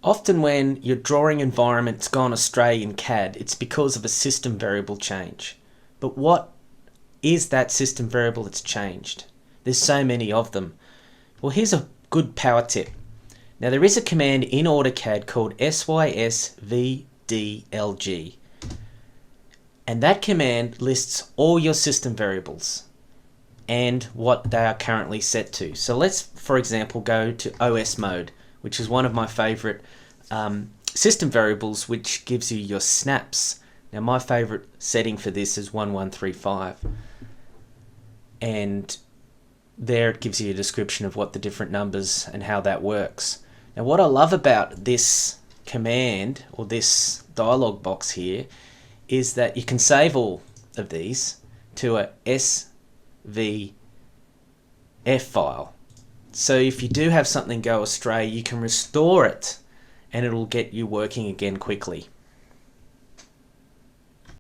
Often when your drawing environment's gone astray in CAD, it's because of a system variable change. But what is that system variable that's changed? There's so many of them. Well, here's a good power tip. Now there is a command in AutoCAD called SYSVDLG. And that command lists all your system variables and what they are currently set to. So let's, for example, go to OS mode, which is one of my favorite system variables, which gives you your snaps. Now my favorite setting for this is 1135, and there it gives you a description of what the different numbers and how that works. Now what I love about this command, or this dialog box here, is that you can save all of these to a SVF file. So if you do have something go astray, you can restore it and it'll get you working again quickly.